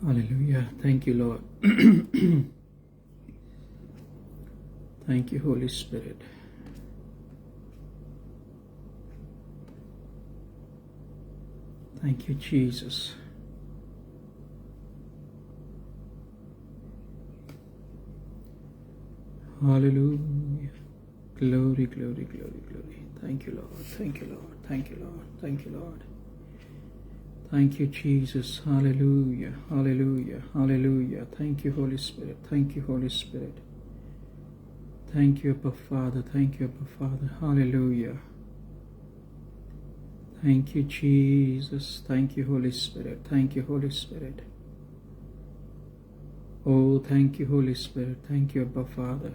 Hallelujah. Thank you, Lord. Thank you, Holy Spirit. Thank you, Jesus. Hallelujah. Glory, glory, glory, glory. Thank you, Lord. Thank you, Lord. Thank you, Lord. Thank you, Lord. Thank you, Jesus. Hallelujah. Hallelujah. Hallelujah. Thank you, Holy Spirit. Thank you, Holy Spirit. Thank you, Abba Father. Thank you, Abba Father. Hallelujah. Thank you, Jesus. Thank you, Holy Spirit. Thank you, Holy Spirit. Oh, thank you, Holy Spirit. Thank you, Abba Father.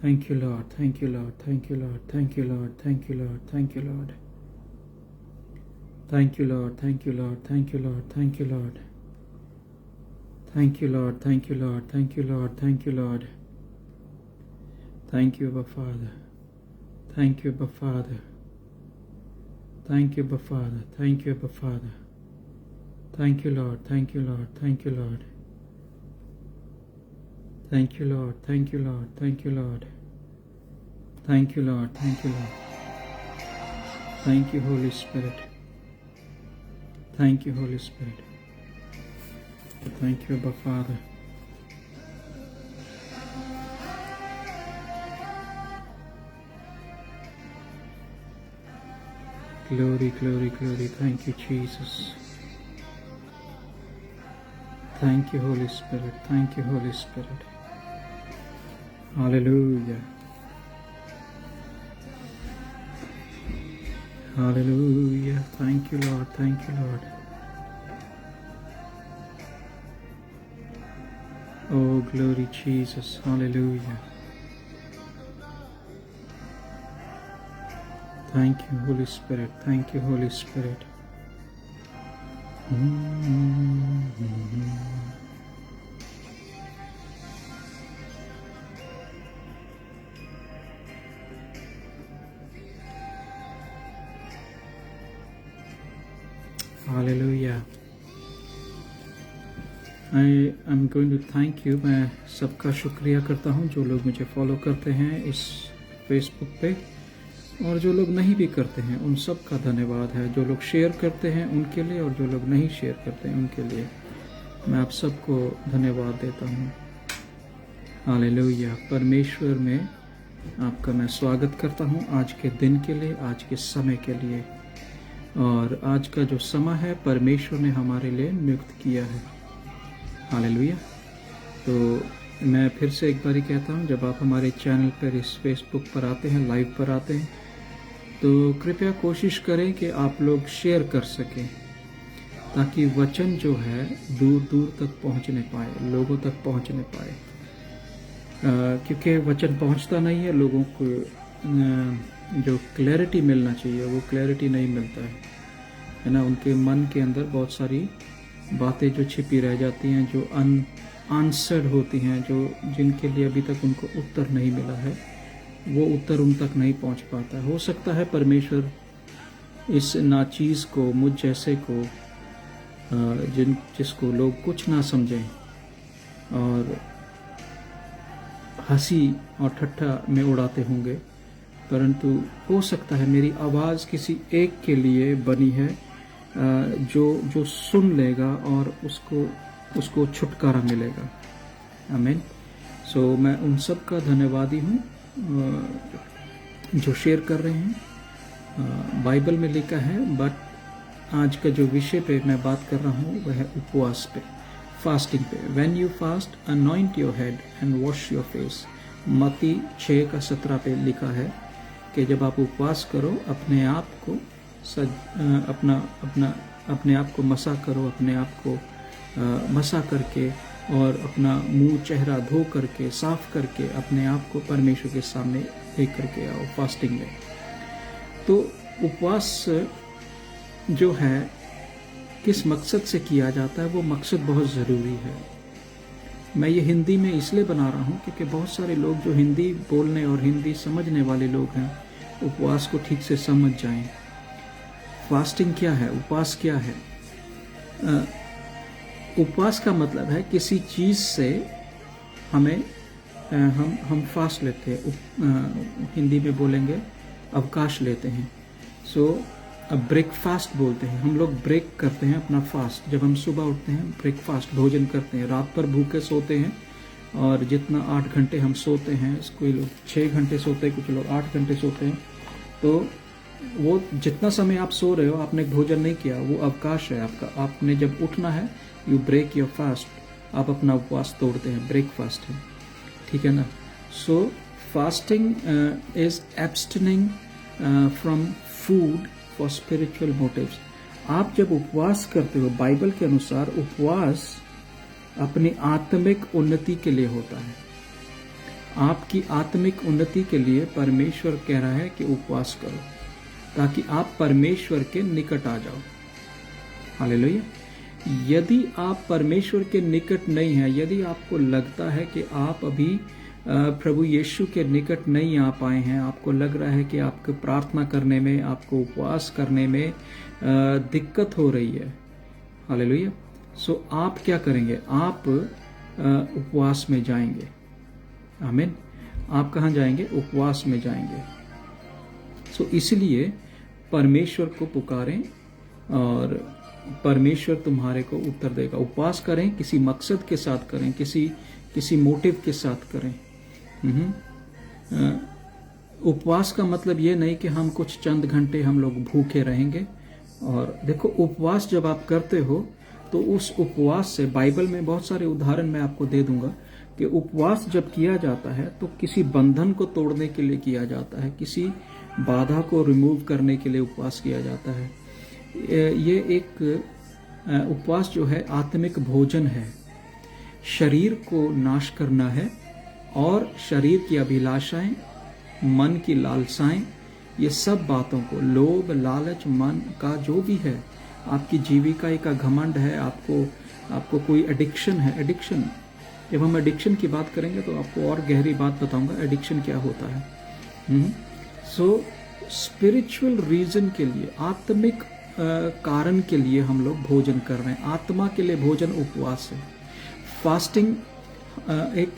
Thank you, Lord. Thank you, Lord. Thank you, Lord. Thank you, Lord. Thank you, Lord. Thank you, Lord. Thank you, Lord. Thank you, Lord. Thank you, Lord. Thank you, Lord. Thank you, Lord. Thank you, Lord. Thank you, Lord. Thank you, Lord. Thank you, Abba Father. Thank you, Abba Father. Thank you, Abba Father. Thank you, Abba Father. Thank you, Lord. Thank you, Lord. Thank you, Lord. Thank you, Lord. Thank you, Lord. Thank you, Lord. Thank you, Lord. Thank you, Lord. Thank you, Holy Spirit. Thank you, Holy Spirit. Thank you, Abba Father. Glory, glory, glory. Thank you, Jesus. Thank you, Holy Spirit. Thank you, Holy Spirit. Hallelujah. Hallelujah. Thank you, Lord. Thank you, Lord. Oh, glory, Jesus. Hallelujah. Thank you, Holy Spirit. Thank you, Holy Spirit. Hallelujah. I am going to thank you. मैं सबका शुक्रिया करता हूँ जो लोग मुझे follow करते हैं इस फेसबुक पे, और जो लोग नहीं भी करते हैं उन सब का धन्यवाद है। जो लोग शेयर करते हैं उनके लिए, और जो लोग नहीं शेयर करते हैं उनके लिए मैं आप सबको धन्यवाद देता हूँ। हालेलुया। परमेश्वर में आपका मैं स्वागत करता हूँ आज के दिन के लिए, आज के समय के लिए। और आज का जो समय है परमेश्वर ने हमारे लिए नियुक्त किया है। हालेलुया। तो मैं फिर से एक बारी कहता हूँ, जब आप हमारे चैनल पर इस फेसबुक पर आते हैं, लाइव पर आते हैं, तो कृपया कोशिश करें कि आप लोग शेयर कर सकें, ताकि वचन जो है दूर दूर तक पहुँचने पाए, लोगों तक पहुँचने पाए। क्योंकि वचन पहुँचता नहीं है, लोगों को जो क्लैरिटी मिलना चाहिए वो क्लैरिटी नहीं मिलता है ना। उनके मन के अंदर बहुत सारी बातें जो छिपी रह जाती हैं, जो अनआंसर्ड होती हैं, जो जिनके लिए अभी तक उनको उत्तर नहीं मिला है, वो उत्तर उन तक नहीं पहुंच पाता। हो सकता है परमेश्वर इस नाचीज़ को, मुझ जैसे को, जिसको लोग कुछ ना समझें और हंसी और ठट्ठा में उड़ाते होंगे, परंतु हो सकता है मेरी आवाज़ किसी एक के लिए बनी है जो सुन लेगा और उसको छुटकारा मिलेगा। आमीन। सो मैं उन सब का धन्यवादी हूँ जो शेयर कर रहे हैं। बाइबल में लिखा है, बट आज का जो विषय पे मैं बात कर रहा हूँ वह है उपवास पे, फास्टिंग पे। When you fast anoint your head and wash your face. मत्ती 6:17 पे लिखा है कि जब आप उपवास करो, अपने आप को अपने आप को मसा करो, अपने आप को मसा करके और अपना मुंह चेहरा धो करके, साफ करके अपने आप को परमेश्वर के सामने लेकर करके आओ फास्टिंग में। तो उपवास जो है किस मकसद से किया जाता है, वो मकसद बहुत ज़रूरी है। मैं ये हिंदी में इसलिए बना रहा हूँ क्योंकि बहुत सारे लोग जो हिंदी बोलने और हिंदी समझने वाले लोग हैं, उपवास को ठीक से समझ जाएं। फास्टिंग क्या है, उपवास क्या है। उपवास का मतलब है किसी चीज से हमें हम फास्ट लेते हैं, हिंदी में बोलेंगे अवकाश लेते हैं। सो ब्रेकफास्ट बोलते हैं, हम लोग ब्रेक करते हैं अपना फास्ट। जब हम सुबह उठते हैं ब्रेकफास्ट भोजन करते हैं। रात पर भूखे सोते हैं और जितना 8 घंटे हम सोते हैं, कोई लोग 6 घंटे सोते हैं, कुछ लोग 8 घंटे सोते हैं, तो वो जितना समय आप सो रहे हो आपने भोजन नहीं किया, वो अवकाश है आपका। आपने जब उठना है यू ब्रेक योर फास्ट, आप अपना उपवास तोड़ते हैं, ब्रेकफास्ट है, ठीक है ना। So fasting is abstaining from food for spiritual motives. आप जब उपवास करते हो, बाइबल के अनुसार उपवास अपनी आत्मिक उन्नति के लिए होता है। आपकी आत्मिक उन्नति के लिए परमेश्वर कह रहा है कि उपवास करो ताकि आप परमेश्वर के निकट आ जाओ। हालेलुया। यदि आप परमेश्वर के निकट नहीं हैं, यदि आपको लगता है कि आप अभी प्रभु यीशु के निकट नहीं आ पाए हैं, आपको लग रहा है कि आपको प्रार्थना करने में, आपको उपवास करने में दिक्कत हो रही है, हालेलुया, सो आप क्या करेंगे? आप उपवास में जाएंगे। आमीन। आप कहाँ जाएंगे? उपवास में जाएंगे। सो इसलिए परमेश्वर को पुकारें और परमेश्वर तुम्हारे को उत्तर देगा। उपवास करें, किसी मकसद के साथ करें, किसी मोटिव के साथ करें। उपवास का मतलब ये नहीं कि हम कुछ चंद घंटे हम लोग भूखे रहेंगे। और देखो, उपवास जब आप करते हो तो उस उपवास से, बाइबल में बहुत सारे उदाहरण मैं आपको दे दूंगा कि उपवास जब किया जाता है तो किसी बंधन को तोड़ने के लिए किया जाता है, किसी बाधा को रिमूव करने के लिए उपवास किया जाता है। ये एक उपवास जो है आत्मिक भोजन है। शरीर को नाश करना है और शरीर की अभिलाषाएं, मन की लालसाएं, ये सब बातों को, लोभ, लालच, मन का जो भी है, आपकी जीविका का घमंड है, आपको कोई एडिक्शन है, एडिक्शन, जब हम एडिक्शन की बात करेंगे तो आपको और गहरी बात बताऊंगा एडिक्शन क्या होता है। सो स्पिरिचुअल रीजन के लिए, आत्मिक कारण के लिए हम लोग भोजन कर रहे हैं। आत्मा के लिए भोजन उपवास है। फास्टिंग एक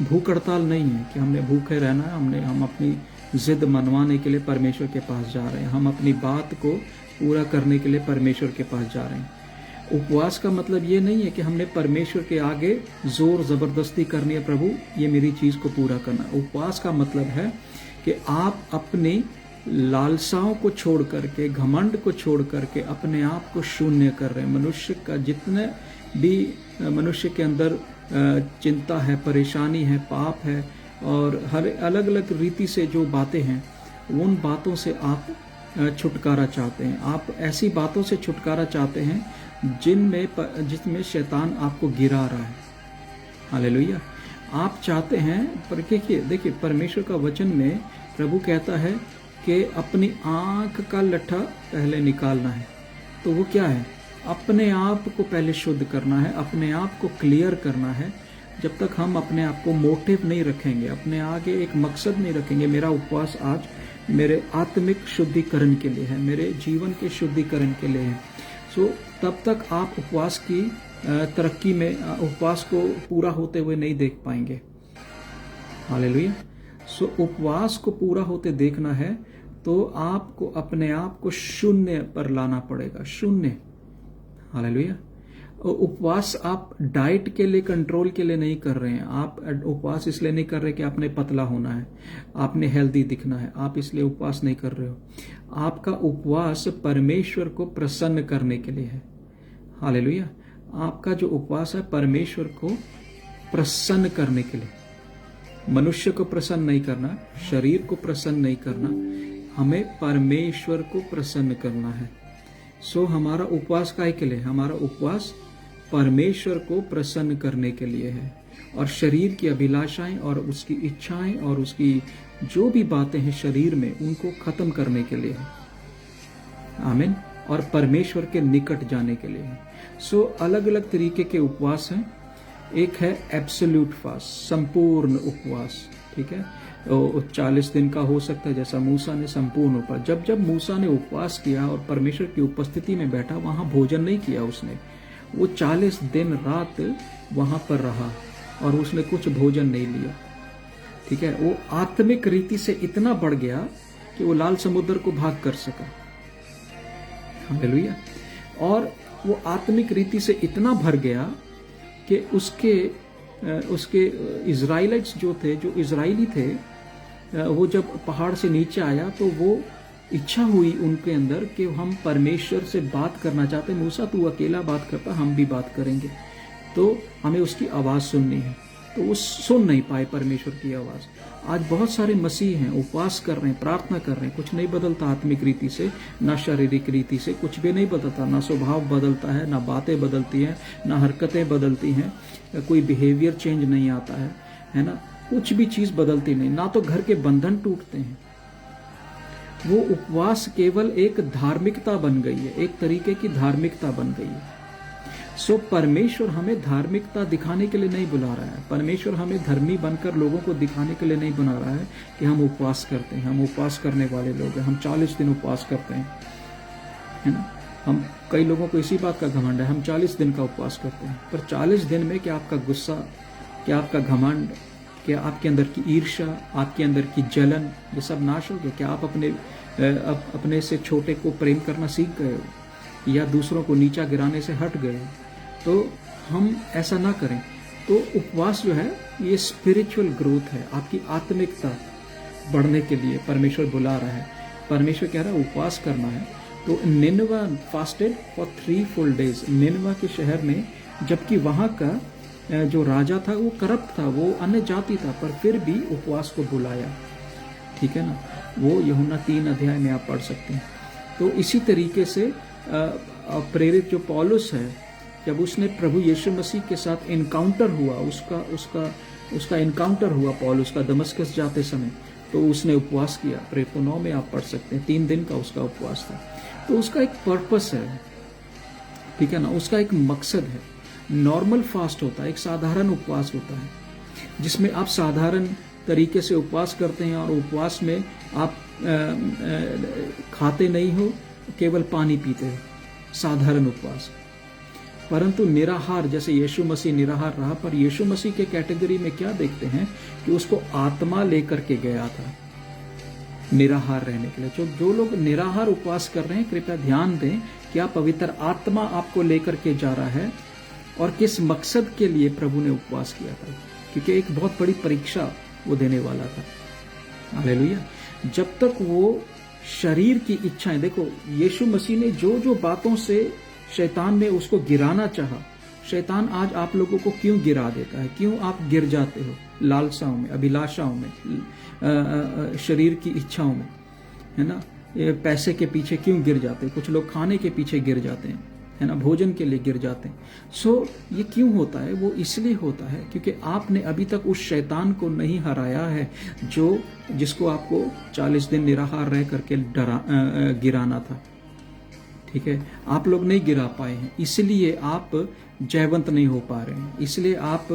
भूख हड़ताल नहीं है कि हमने भूखे रहना है, हम अपनी जिद मनवाने के लिए परमेश्वर के पास जा रहे हैं, हम अपनी बात को पूरा करने के लिए परमेश्वर के पास जा रहे हैं। उपवास का मतलब ये नहीं है कि हमने परमेश्वर के आगे जोर जबरदस्ती करनी है, प्रभु ये मेरी चीज को पूरा करना। उपवास का मतलब है कि आप अपनी लालसाओं को छोड़ करके, घमंड को छोड़ करके अपने आप को शून्य कर रहे हैं। मनुष्य का जितने भी मनुष्य के अंदर चिंता है, परेशानी है, पाप है और हर अलग अलग रीति से जो बातें हैं, उन बातों से आप छुटकारा चाहते हैं। आप ऐसी बातों से छुटकारा चाहते हैं जिसमें शैतान आपको गिरा रहा है। हालेलुया। आप चाहते हैं, पर देखिए परमेश्वर का वचन में प्रभु कहता है कि अपनी आंख का लट्ठा पहले निकालना है। तो वो क्या है? अपने आप को पहले शुद्ध करना है, अपने आप को क्लियर करना है। जब तक हम अपने आप को मोटिव नहीं रखेंगे, अपने आगे एक मकसद नहीं रखेंगे, मेरा उपवास आज मेरे आत्मिक शुद्धिकरण के लिए है, मेरे जीवन के शुद्धिकरण के लिए है, सो तब तक आप उपवास की तरक्की में, उपवास को पूरा होते हुए नहीं देख पाएंगे। हालेलुया। सो उपवास को पूरा होते देखना है तो आपको अपने आप को शून्य पर लाना पड़ेगा, शून्य। हालेलुया। उपवास आप डाइट के लिए, कंट्रोल के लिए नहीं कर रहे हैं। आप उपवास इसलिए नहीं कर रहे कि आपने पतला होना है, आपने हेल्दी दिखना है, आप इसलिए उपवास नहीं कर रहे हो। आपका उपवास परमेश्वर को प्रसन्न करने के लिए है। हालेलुया। आपका जो उपवास है परमेश्वर को प्रसन्न करने के लिए, मनुष्य को प्रसन्न नहीं करना, शरीर को प्रसन्न नहीं करना, हमें परमेश्वर को प्रसन्न करना है। सो हमारा उपवास काहे के लिए? हमारा उपवास परमेश्वर को प्रसन्न करने के लिए है और शरीर की अभिलाषाएं और उसकी इच्छाएं और उसकी जो भी बातें हैं शरीर में, उनको खत्म करने के लिए है। आमीन। और परमेश्वर के निकट जाने के लिए है। सो अलग अलग तरीके के उपवास हैं। एक है एब्सोल्यूट फास्ट, संपूर्ण उपवास, ठीक है। 40 दिन का हो सकता है, जैसा मूसा ने संपूर्ण उपवास। जब मूसा ने उपवास किया और परमेश्वर की उपस्थिति में बैठा, वहां भोजन नहीं किया उसने, वो 40 दिन रात वहां पर रहा और उसने कुछ भोजन नहीं लिया। ठीक है, वो आत्मिक रीति से इतना बढ़ गया कि वो लाल समुद्र को भाग कर सका। हालेलुया। और वो आत्मिक रीति से इतना भर गया कि उसके इजराइलिट्स जो इजराइली थे, वो जब पहाड़ से नीचे आया तो वो इच्छा हुई उनके अंदर कि हम परमेश्वर से बात करना चाहते। मूसा तू अकेला बात करता, हम भी बात करेंगे, तो हमें उसकी आवाज़ सुननी है। तो वो सुन नहीं पाए परमेश्वर की आवाज़। आज बहुत सारे मसीह हैं, उपवास कर रहे हैं, प्रार्थना कर रहे हैं, कुछ नहीं बदलता आत्मिक रीति से, ना शारीरिक रीति से, कुछ भी नहीं बदलता, ना स्वभाव बदलता है, ना बातें बदलती हैं, ना हरकतें बदलती हैं, कोई बिहेवियर चेंज नहीं आता है ना, कुछ भी चीज़ बदलती नहीं, ना तो घर के बंधन टूटते हैं। वो उपवास केवल एक धार्मिकता बन गई है, एक तरीके की धार्मिकता बन गई है। सो परमेश्वर हमें धार्मिकता दिखाने के लिए नहीं बुला रहा है। परमेश्वर हमें धर्मी बनकर लोगों को दिखाने के लिए नहीं बना रहा है कि हम उपवास करते हैं, हम उपवास करने वाले लोग हैं, हम 40 दिन उपवास करते हैं, है ना। हम कई लोगों को इसी बात का घमंड है, हम 40 दिन का उपवास करते हैं, पर 40 दिन में क्या आपका गुस्सा, क्या आपका घमंड, क्या आपके अंदर की ईर्ष्या, आपके अंदर की जलन, ये सब नाश हो गया? क्या आप अपने से छोटे को प्रेम करना सीख गए हो, या दूसरों को नीचा गिराने से हट गए? तो हम ऐसा ना करें। तो उपवास जो है ये स्पिरिचुअल ग्रोथ है, आपकी आत्मिकता बढ़ने के लिए परमेश्वर बुला रहा है। परमेश्वर कह रहा है उपवास करना है। तो निनवा फास्टेड फॉर 3 full days। निनवा के शहर में, जबकि वहाँ का जो राजा था वो करप्ट था, वो अन्य जाति था, पर फिर भी उपवास को बुलाया। ठीक है ना, वो यूहन्ना 3 अध्याय में आप पढ़ सकते हैं। तो इसी तरीके से प्रेरित जो पौलुस है, जब उसने प्रभु यीशु मसीह के साथ इनकाउंटर हुआ, उसका इनकाउंटर हुआ पौलुस का दमस्कस जाते समय, तो उसने उपवास किया। प्रेरितों 9 में आप पढ़ सकते हैं, 3 दिन का उसका उपवास था। तो उसका एक पर्पस है, ठीक है ना, उसका एक मकसद है। नॉर्मल फास्ट होता है, एक साधारण उपवास होता है, जिसमें आप साधारण तरीके से उपवास करते हैं, और उपवास में आप खाते नहीं हो, केवल पानी पीते हो, साधारण उपवास। परंतु निराहार, जैसे यीशु मसीह निराहार रहा, पर यीशु मसीह के कैटेगरी में क्या देखते हैं कि उसको आत्मा लेकर के गया था निराहार रहने के लिए। जो लोग निराहार उपवास कर रहे हैं, कृपया ध्यान दें कि आप पवित्र आत्मा आपको लेकर के जा रहा है, और किस मकसद के लिए प्रभु ने उपवास किया था, क्योंकि एक बहुत बड़ी परीक्षा वो देने वाला था। हालेलुया। जब तक वो शरीर की इच्छाएं, देखो यीशु मसीह ने जो बातों से शैतान ने उसको गिराना चाहा, शैतान आज आप लोगों को क्यों गिरा देता है? क्यों आप गिर जाते हो? लालसाओं में, अभिलाषाओं में, शरीर की इच्छाओं में, है ना, पैसे के पीछे क्यों गिर जाते हैं? कुछ लोग खाने के पीछे गिर जाते हैं, है ना, भोजन के लिए गिर जाते हैं। सो ये क्यों होता है? वो इसलिए होता है क्योंकि आपने अभी तक उस शैतान को नहीं हराया है जिसको आपको 40 दिन निराहार रह करके गिराना था। ठीक है, आप लोग नहीं गिरा पाए हैं, इसलिए आप जयवंत नहीं हो पा रहे हैं, इसलिए आप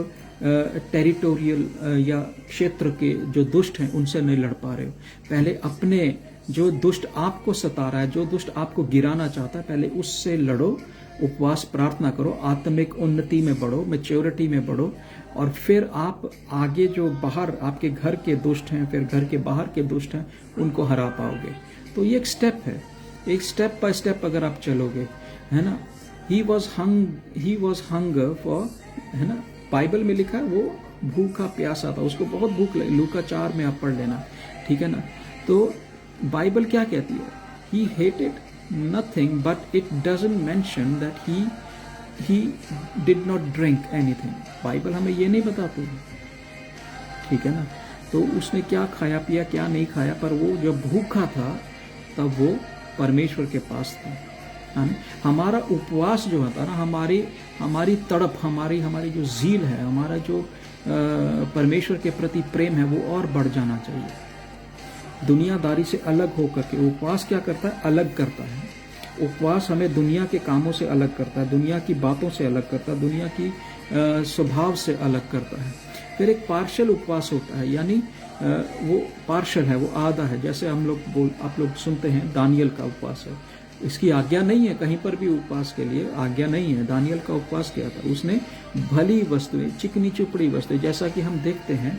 टेरिटोरियल या क्षेत्र के जो दुष्ट हैं उनसे नहीं लड़ पा रहे हो। पहले अपने जो दुष्ट आपको सता रहा है, जो दुष्ट आपको गिराना चाहता है, पहले उससे लड़ो, उपवास प्रार्थना करो, आत्मिक उन्नति में बढ़ो, मैच्योरिटी में बढ़ो, और फिर आप आगे जो बाहर आपके घर के दुष्ट हैं, फिर घर के बाहर के दुष्ट हैं, उनको हरा पाओगे। तो ये एक स्टेप है, एक स्टेप बाय स्टेप अगर आप चलोगे, है ना। ही वॉज हंगर फॉर, है ना, बाइबल में लिखा है वो भूखा प्यासा था, उसको बहुत भूख लगी। लूका 4 में आप पढ़ लेना, ठीक है ना। तो बाइबल क्या कहती है? He hated nothing, but it doesn't mention that he did not drink anything. Bible हमें ये नहीं बताती, ठीक है ना। तो उसने क्या खाया पिया, क्या नहीं खाया, पर वो जब भूखा था तब वो परमेश्वर के पास था। हमारा उपवास जो होता है ना, हमारी तड़प, हमारी जो जील है, हमारा जो परमेश्वर के प्रति प्रेम है, वो और बढ़ जाना चाहिए। दुनियादारी से अलग होकर के उपवास क्या करता है? अलग करता है। उपवास हमें दुनिया के कामों से अलग करता है, दुनिया की बातों से अलग करता है, दुनिया की स्वभाव से अलग करता है। फिर एक पार्शल उपवास होता है, यानी वो पार्शल है, वो आधा है। जैसे आप लोग सुनते हैं दानियल का उपवास है, इसकी आज्ञा नहीं है, कहीं पर भी उपवास के लिए आज्ञा नहीं है। दानियल का उपवास किया था, उसने भली वस्तुएं, चिकनी चुपड़ी वस्तुएं, जैसा कि हम देखते हैं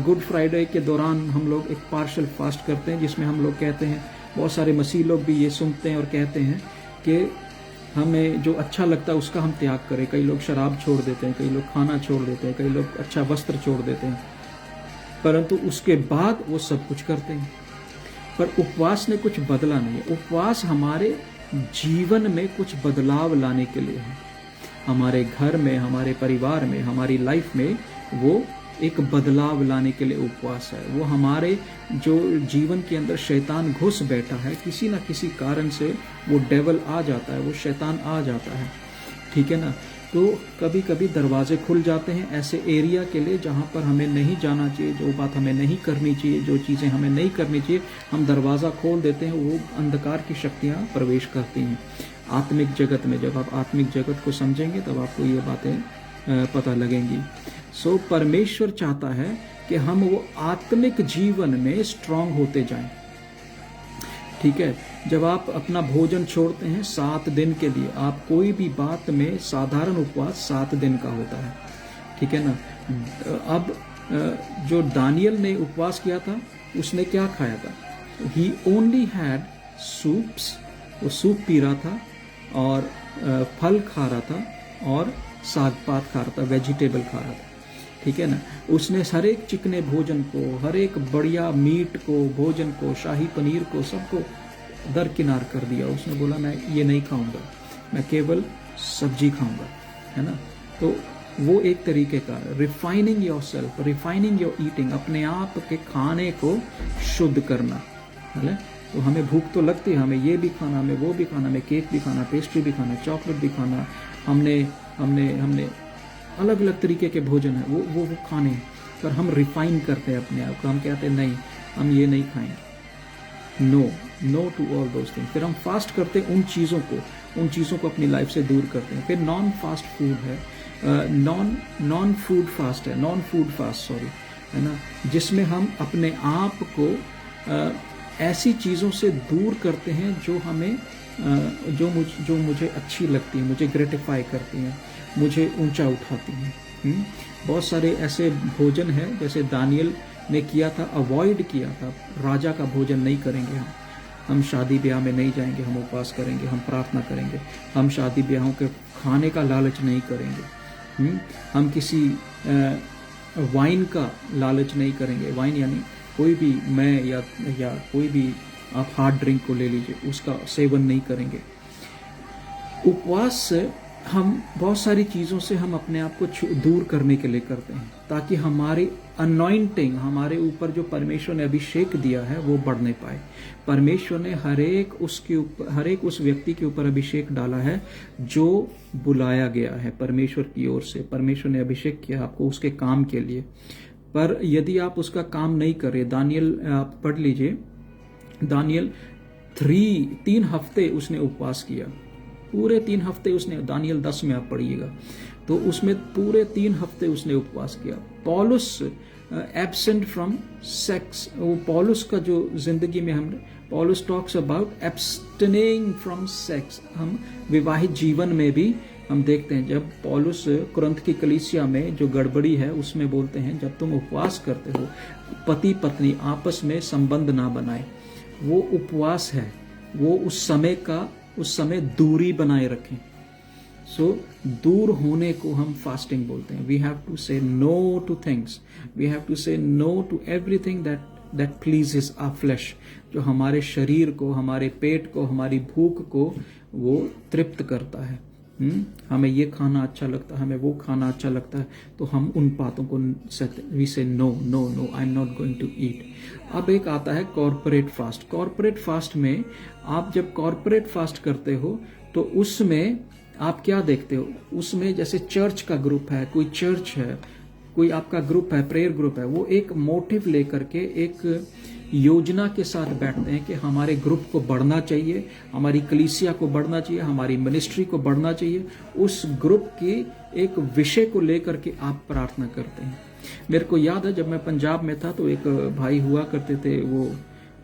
गुड फ्राइडे के दौरान हम लोग एक पार्शल फास्ट करते हैं, जिसमें हम लोग कहते हैं, बहुत सारे मसीह लोग भी ये सुनते हैं और कहते हैं कि हमें जो अच्छा लगता है उसका हम त्याग करें। कई लोग शराब छोड़ देते हैं, कई लोग खाना छोड़ देते हैं, कई लोग अच्छा वस्त्र छोड़ देते हैं, परंतु उसके बाद वो सब कुछ करते हैं। पर उपवास ने कुछ बदला नहीं है। उपवास हमारे जीवन में कुछ बदलाव लाने के लिए है, हमारे घर में, हमारे परिवार में, हमारी लाइफ में वो एक बदलाव लाने के लिए उपवास है। वो हमारे जो जीवन के अंदर शैतान घुस बैठा है, किसी ना किसी कारण से वो डेवल आ जाता है, वो शैतान आ जाता है, ठीक है ना। तो कभी कभी दरवाजे खुल जाते हैं ऐसे एरिया के लिए जहाँ पर हमें नहीं जाना चाहिए, जो बात हमें नहीं करनी चाहिए, जो चीज़ें हमें नहीं करनी चाहिए, हम दरवाज़ा खोल देते हैं, वो अंधकार की शक्तियाँ प्रवेश करती हैं आत्मिक जगत में। जब आप आत्मिक जगत को समझेंगे तब आपको ये बातें पता लगेंगी। सो परमेश्वर चाहता है कि हम वो आत्मिक जीवन में स्ट्रांग होते जाएं, ठीक है। जब आप अपना भोजन छोड़ते हैं 7 दिन के लिए, आप कोई भी बात में, साधारण उपवास 7 दिन का होता है, ठीक है ना। अब जो दानियल ने उपवास किया था, उसने क्या खाया था? ही ओनली हैड सूप्स, वो सूप पी रहा था और फल खा रहा था और साग पात खा रहा था, वेजिटेबल खा रहा था, ठीक है ना। उसने हर एक चिकने भोजन को, हर एक बढ़िया मीट को, भोजन को, शाही पनीर को, सबको दरकिनार कर दिया। उसने बोला मैं ये नहीं खाऊंगा, मैं केवल सब्जी खाऊंगा, है ना। तो वो एक तरीके का refining yourself, refining your eating, अपने आप के खाने को शुद्ध करना, है। तो हमें भूख तो लगती है, हमें ये भी खाना, हमें वो भी खाना, हमें केक भी खाना, पेस्ट्री भी खाना, चॉकलेट भी खाना, हमने हमने हमने अलग अलग तरीके के भोजन है वो खाने, पर हम रिफाइन करते हैं अपने आप को, हम कहते हैं नहीं हम ये नहीं खाएंगे, no to all those things. फिर हम फास्ट करते हैं, उन चीज़ों को अपनी लाइफ से दूर करते हैं। फिर नॉन फास्ट फूड है, नॉन फूड फास्ट है, नॉन फूड फास्ट सॉरी, है ना, जिसमें हम अपने आप को ऐसी चीज़ों से दूर करते हैं जो हमें जो मुझे अच्छी लगती है, मुझे ग्रेटिफाई करती हैं, मुझे ऊंचा उठाती हैं। बहुत सारे ऐसे भोजन हैं, जैसे दानियल ने किया था, अवॉइड किया था, राजा का भोजन नहीं करेंगे हम शादी ब्याह में नहीं जाएंगे, हम उपवास करेंगे, हम प्रार्थना करेंगे, हम शादी ब्याहों के खाने का लालच नहीं करेंगे, हम किसी वाइन का लालच नहीं करेंगे। वाइन यानी कोई भी, मैं या कोई भी आप हार्ड ड्रिंक को ले लीजिए, उसका सेवन नहीं करेंगे। उपवास से हम बहुत सारी चीज़ों से हम अपने आप को दूर करने के लिए करते हैं, ताकि हमारी अनॉइंटिंग, हमारे ऊपर जो परमेश्वर ने अभिषेक दिया है वो बढ़ नहीं पाए। परमेश्वर ने हर एक उस व्यक्ति के ऊपर अभिषेक डाला है जो बुलाया गया है परमेश्वर की ओर से। परमेश्वर ने अभिषेक किया आपको उसके काम के लिए, पर यदि आप उसका काम नहीं कर रहे, दानियल आप पढ़ लीजिए, दानियल 3 हफ्ते उसने उपवास किया, पूरे 3 हफ्ते उसने, दानियल 10 में आप पढ़िएगा तो उसमें पूरे 3 हफ्ते उसने उपवास किया। पौलुस एब्सेंट फ्रॉम सेक्स, वो पौलुस का जो जिंदगी में हम, पौलुस टॉक्स अबाउट एब्स्टेनिंग फ्रॉम सेक्स। हम विवाहित जीवन में भी हम देखते हैं, जब पौलुस कुरिन्थ की कलीसिया में जो गड़बड़ी है उसमें बोलते हैं, जब तुम उपवास करते हो, पति पत्नी आपस में संबंध ना बनाए, वो उपवास है, वो उस समय दूरी बनाए रखें। सो दूर होने को हम फास्टिंग बोलते हैं। We have to say no to things, we have to say no to everything that pleases our flesh, जो हमारे शरीर को, हमारे पेट को, हमारी भूख को वो तृप्त करता है। हमें ये खाना अच्छा लगता है, हमें वो खाना अच्छा लगता है, तो हम उन बातों को we say no I am not going to eat. अब एक आता है कॉर्पोरेट फास्ट। कॉर्पोरेट फास्ट में आप जब कॉर्पोरेट फास्ट करते हो तो उसमें आप क्या देखते हो, उसमें जैसे चर्च का ग्रुप है, कोई चर्च है, कोई आपका ग्रुप है, प्रेयर ग्रुप है, वो एक मोटिव लेकर के एक योजना के साथ बैठते हैं कि हमारे ग्रुप को बढ़ना चाहिए, हमारी कलीसिया को बढ़ना चाहिए, हमारी मिनिस्ट्री को बढ़ना चाहिए। उस ग्रुप के एक विषय को लेकर के आप प्रार्थना करते हैं। मेरे को याद है जब मैं पंजाब में था तो एक भाई हुआ करते थे, वो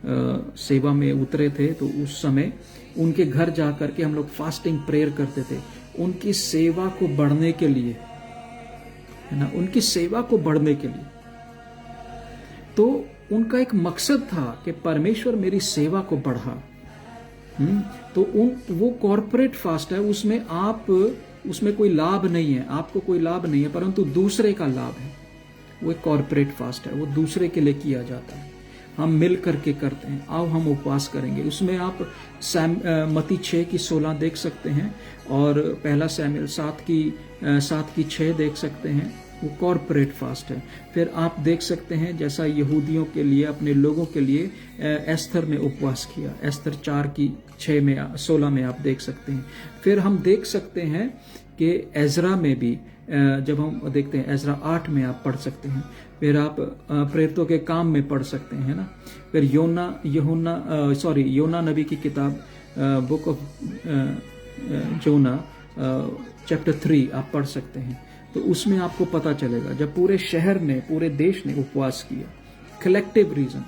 सेवा में उतरे थे तो उस समय उनके घर जा करके हम लोग फास्टिंग प्रेयर करते थे, उनकी सेवा को बढ़ने के लिए, है ना, उनकी सेवा को बढ़ने के लिए। तो उनका एक मकसद था कि परमेश्वर मेरी सेवा को बढ़ा। तो वो कॉर्पोरेट फास्ट है, उसमें कोई लाभ नहीं है, आपको कोई लाभ नहीं है, परंतु दूसरे का लाभ है। वो एक कॉर्पोरेट फास्ट है, वो दूसरे के लिए किया जाता है, हम मिल करके करते हैं। आओ हम उपवास करेंगे। उसमें आप मत्ती 6:16 देख सकते हैं और पहला सैमुएल 7:6 देख सकते हैं। वो कॉर्पोरेट फास्ट है। फिर आप देख सकते हैं जैसा यहूदियों के लिए, अपने लोगों के लिए एस्थर ने उपवास किया, एस्थर 4:16 में आप देख सकते हैं। फिर हम देख सकते हैं कि एजरा में भी, जब हम देखते हैं एजरा 8 में आप पढ़ सकते हैं। फिर आप प्रेरितों के काम में पढ़ सकते हैं ना। फिर योना नबी की किताब, बुक ऑफ जोना चैप्टर 3 आप पढ़ सकते हैं। तो उसमें आपको पता चलेगा जब पूरे शहर ने, पूरे देश ने उपवास किया, कलेक्टिव रीजन,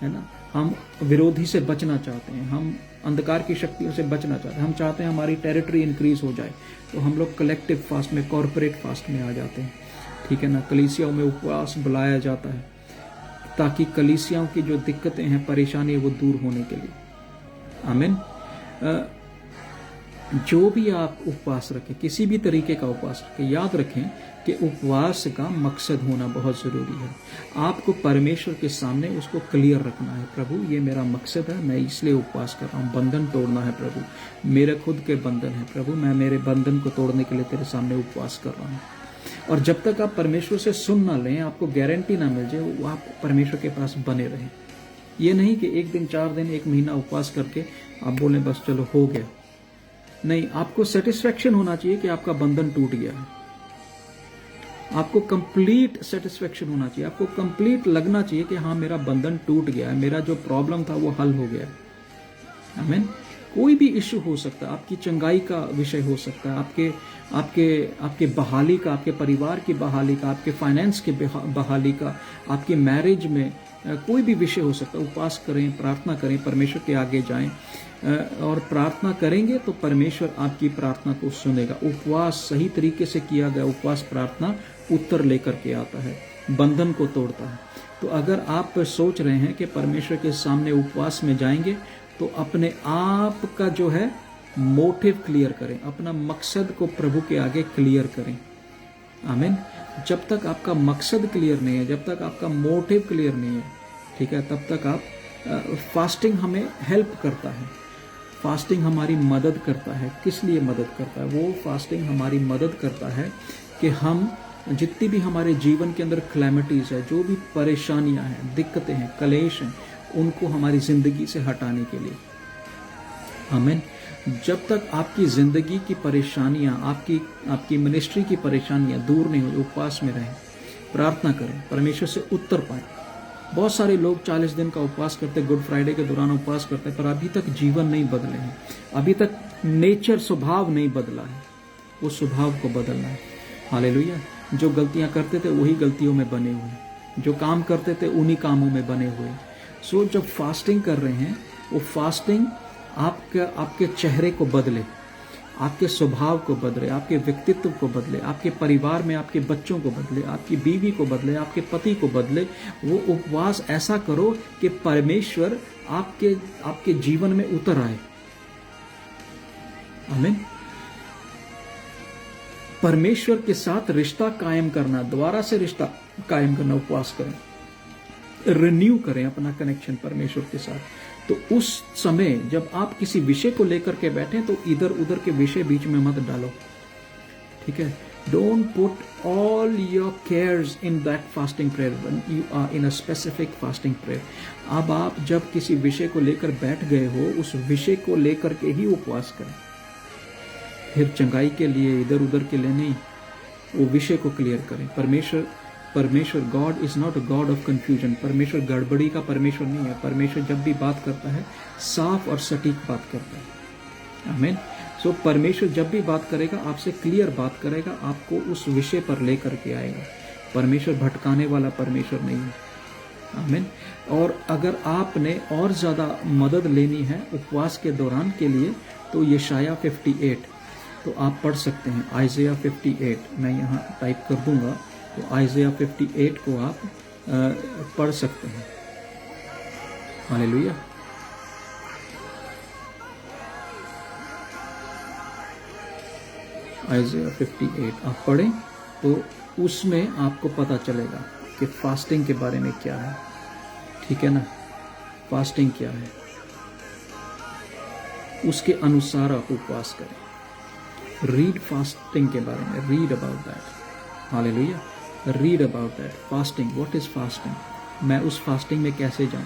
है ना। हम विरोधी से बचना चाहते हैं, हम अंधकार की शक्तियों से बचना चाहते हैं, हम चाहते हैं हमारी टेरिटरी इंक्रीज हो जाए, तो हम लोग कलेक्टिव फास्ट में, कॉर्पोरेट फास्ट में आ जाते हैं, ठीक है ना। कलीसियाओं में उपवास बुलाया जाता है ताकि कलीसियाओं की जो दिक्कतें हैं, परेशानी, वो दूर होने के लिए। आमीन। जो भी आप उपवास रखें, किसी भी तरीके का उपवास रखें, याद रखें कि उपवास का मकसद होना बहुत जरूरी है। आपको परमेश्वर के सामने उसको क्लियर रखना है, प्रभु ये मेरा मकसद है, मैं इसलिए उपवास कर रहा हूँ। बंधन तोड़ना है प्रभु, मेरे खुद के बंधन है प्रभु, मैं मेरे बंधन को तोड़ने के लिए तेरे सामने उपवास कर रहा हूँ। और जब तक आप परमेश्वर से सुन ना लें, आपको गारंटी ना मिल जाए, वो आप परमेश्वर के पास बने रहें। ये नहीं कि 1 दिन, 4 दिन, 1 महीना उपवास करके आप बोलें बस चलो हो गया। नहीं, आपको सेटिस्फेक्शन होना चाहिए कि आपका बंधन टूट गया है। आपको कंप्लीट सेटिस्फेक्शन होना चाहिए, आपको कंप्लीट लगना चाहिए कि हाँ मेरा बंधन टूट गया है, मेरा जो प्रॉब्लम था वो हल हो गया है। आमीन। कोई भी इश्यू हो सकता है, आपकी चंगाई का विषय हो सकता है, आपके बहाली का, आपके परिवार की बहाली का, आपके फाइनेंस की बहाली का, आपकी मैरिज में कोई भी विषय हो सकता है। उपवास करें, प्रार्थना करें, परमेश्वर के आगे जाएं और प्रार्थना करेंगे तो परमेश्वर आपकी प्रार्थना को सुनेगा। उपवास सही तरीके से किया गया उपवास, प्रार्थना उत्तर लेकर के आता है, बंधन को तोड़ता है। तो अगर आप सोच रहे हैं कि परमेश्वर के सामने उपवास में जाएंगे, तो अपने आप का जो है मोटिव क्लियर करें, अपना मकसद को प्रभु के आगे क्लियर करें। आमीन। जब तक आपका मकसद क्लियर नहीं है, जब तक आपका मोटिव क्लियर नहीं है, ठीक है, तब तक आप फास्टिंग हमें हेल्प करता है, फास्टिंग हमारी मदद करता है। किस लिए मदद करता है? वो फास्टिंग हमारी मदद करता है कि हम जितनी भी हमारे जीवन के अंदर क्लैमिटीज है, जो भी परेशानियां हैं, दिक्कतें हैं, कलेश हैं, उनको हमारी जिंदगी से हटाने के लिए। आमीन। जब तक आपकी जिंदगी की परेशानियां, आपकी मिनिस्ट्री की परेशानियां दूर नहीं हो, उपवास में रहें, प्रार्थना करें, परमेश्वर से उत्तर पाएं। बहुत सारे लोग 40 दिन का उपवास करते, गुड फ्राइडे के दौरान उपवास करते, पर अभी तक जीवन नहीं बदले हैं, अभी तक नेचर, स्वभाव नहीं बदला है। वो स्वभाव को बदलना है। हालेलुया। जो गलतियां करते थे वही गलतियों में बने हुए, जो काम करते थे उन्हीं कामों में बने हुए। सो जब फास्टिंग कर रहे हैं, वो फास्टिंग आपके चेहरे को बदले, आपके स्वभाव को बदले, आपके व्यक्तित्व को बदले, आपके परिवार में आपके बच्चों को बदले, आपकी बीवी को बदले, आपके पति को बदले। वो उपवास ऐसा करो कि परमेश्वर आपके जीवन में उतर आए। आमीन। परमेश्वर के साथ रिश्ता कायम करना, दोबारा से रिश्ता कायम करना, उपवास करें, रिन्यू करें अपना कनेक्शन परमेश्वर के साथ। तो उस समय जब आप किसी विषय को लेकर के बैठे, तो इधर उधर के विषय बीच में मत डालो, ठीक है। Don't put all your cares in that fasting prayer when you are in a specific fasting prayer. अब आप जब किसी विषय को लेकर बैठ गए हो, उस विषय को लेकर के ही उपवास करें। फिर चंगाई के लिए, इधर उधर के लिए नहीं, वो विषय को क्लियर करें। परमेश्वर God is not a God of confusion. परमेश्वर गड़बड़ी का परमेश्वर नहीं है। परमेश्वर जब भी बात करता है, साफ और सटीक बात करता है। आमीन। सो परमेश्वर जब भी बात करेगा, आपसे क्लियर बात करेगा, आपको उस विषय पर लेकर के आएगा। परमेश्वर भटकाने वाला परमेश्वर नहीं है। आमीन। और अगर आपने और ज़्यादा मदद लेनी है उपवास के दौरान के लिए तो यशाया 58 तो आप पढ़ सकते हैं। आइज़ाया 58 मैं यहाँ टाइप कर दूंगा, तो आइज़ाया 58 को आप पढ़ सकते हैं। हालेलुया। आइज़ाया 58 आप पढ़ें तो उसमें आपको पता चलेगा कि फास्टिंग के बारे में क्या है, ठीक है ना। फास्टिंग क्या है, उसके अनुसार आप उपवास करें। रीड फास्टिंग के बारे में, read about that. Hallelujah. Read about that fasting. What is fasting? मैं उस फास्टिंग में कैसे जाऊं?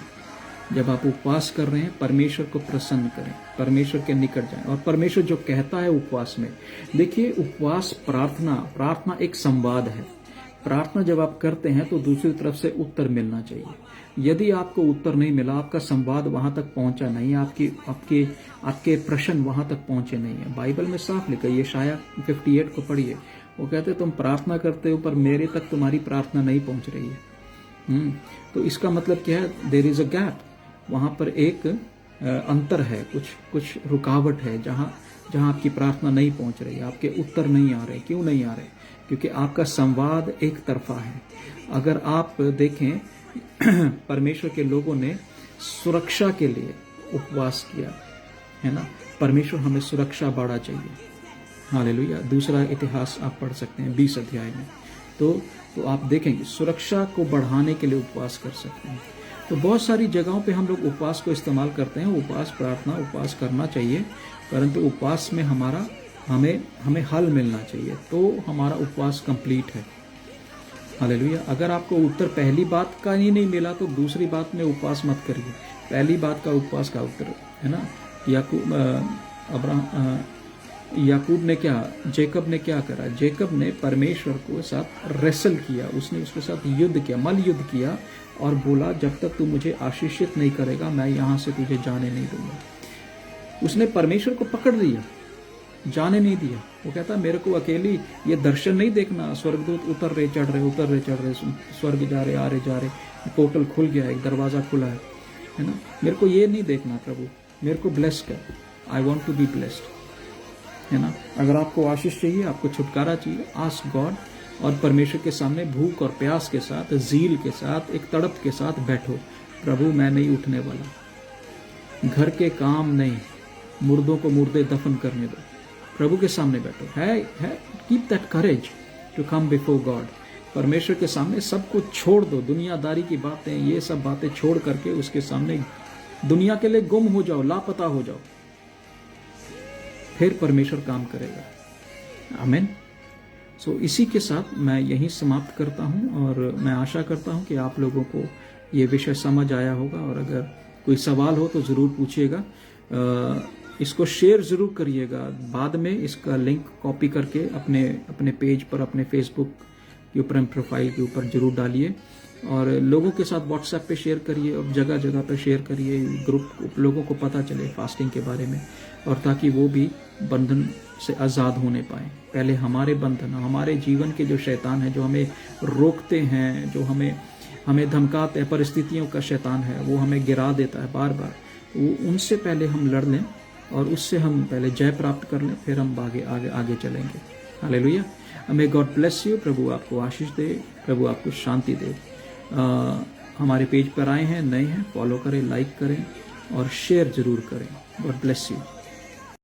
जब आप उपवास कर रहे हैं परमेश्वर को प्रसन्न करें, परमेश्वर के निकट जाएं। और परमेश्वर जो कहता है उपवास में, देखिए उपवास प्रार्थना एक संवाद है। प्रार्थना जब आप करते हैं तो दूसरी तरफ से उत्तर मिलना चाहिए। यदि आपको उत्तर नहीं मिला, आपका संवाद वहां तक पहुंचा नहीं, आपके प्रश्न वहां तक पहुंचे नहीं है। बाइबल में साफ लिखा है, यशाया 58 को पढ़िए, वो कहते तुम प्रार्थना करते हो पर मेरे तक तुम्हारी प्रार्थना नहीं पहुंच रही है। तो इसका मतलब क्या है? देयर इज अ गैप, वहां पर एक अंतर है, कुछ रुकावट है, जहां आपकी प्रार्थना नहीं पहुंच रही, आपके उत्तर नहीं आ रहे। क्यों नहीं आ रहे? क्योंकि आपका संवाद एक तरफा है। अगर आप देखें परमेश्वर के लोगों ने सुरक्षा के लिए उपवास किया है ना। परमेश्वर हमें सुरक्षा बढ़ा चाहिए। हालेलुया। दूसरा इतिहास आप पढ़ सकते हैं 20 अध्याय में, तो आप देखेंगे सुरक्षा को बढ़ाने के लिए उपवास कर सकते हैं। तो बहुत सारी जगहों पे हम लोग उपवास को इस्तेमाल करते हैं। उपवास, प्रार्थना, उपवास करना चाहिए, परंतु उपवास में हमें हल मिलना चाहिए, तो हमारा उपवास कंप्लीट है। हालेलुया। अगर आपको उत्तर पहली बात का ही नहीं मिला तो दूसरी बात में उपवास मत करिए। पहली बात का उपवास का उत्तर है ना। याकूब ने जेकब ने क्या करा? जेकब ने परमेश्वर को साथ रेसल किया, उसने उसके साथ युद्ध किया, मल युद्ध किया, और बोला जब तक तू मुझे आशीषित नहीं करेगा मैं यहां से तुझे जाने नहीं दूंगा। उसने परमेश्वर को पकड़ लिया, जाने नहीं दिया। वो कहता मेरे को अकेली ये दर्शन नहीं देखना, स्वर्गदूत उतर रहे चढ़ रहे, स्वर्ग जा रहे, आ रहे जा रहे, पोर्टल खुल गया, एक दरवाजा खुला है ना। मेरे को ये नहीं देखना प्रभु, मेरे को ब्लेस कर। I want to be blessed, है ना। अगर आपको आशीष चाहिए, आपको छुटकारा चाहिए, आस्क गॉड, और परमेश्वर के सामने भूख और प्यास के साथ, ज़ील के साथ, एक तड़प के साथ बैठो। प्रभु मैं नहीं उठने वाला, घर के काम नहीं, मुर्दों को मुर्दे दफन करने दो। प्रभु के सामने बैठो। है keep that courage to come before God. परमेश्वर के सामने सब कुछ छोड़ दो, दुनियादारी की बातें, ये सब बातें छोड़ करके उसके सामने दुनिया के लिए गुम हो जाओ, लापता हो जाओ, फिर परमेश्वर काम करेगा। आमीन। सो इसी के साथ मैं यहीं समाप्त करता हूं, और मैं आशा करता हूं कि आप लोगों को ये विषय समझ आया होगा। और अगर कोई सवाल हो तो ज़रूर पूछिएगा। इसको शेयर ज़रूर करिएगा। बाद में इसका लिंक कॉपी करके अपने पेज पर, अपने फेसबुक के ऊपर, प्रोफाइल के ऊपर जरूर डालिए, और लोगों के साथ व्हाट्सएप पे शेयर करिए, और जगह जगह पे शेयर करिए। ग्रुप लोगों को पता चले फास्टिंग के बारे में, और ताकि वो भी बंधन से आज़ाद होने पाए। पहले हमारे बंधन, हमारे जीवन के जो शैतान है, जो हमें रोकते हैं, जो हमें धमकाते हैं, परिस्थितियों का शैतान है, वो हमें गिरा देता है बार बार। वो उनसे पहले हम लड़ लें और उससे हम पहले जय प्राप्त कर लें, फिर हम आगे चलेंगे। Hallelujah. May God bless you. प्रभु आपको आशीष दे, प्रभु आपको शांति दे। हमारे पेज पर आए हैं, नए हैं, फॉलो करें, लाइक करें और शेयर जरूर करें। God bless you.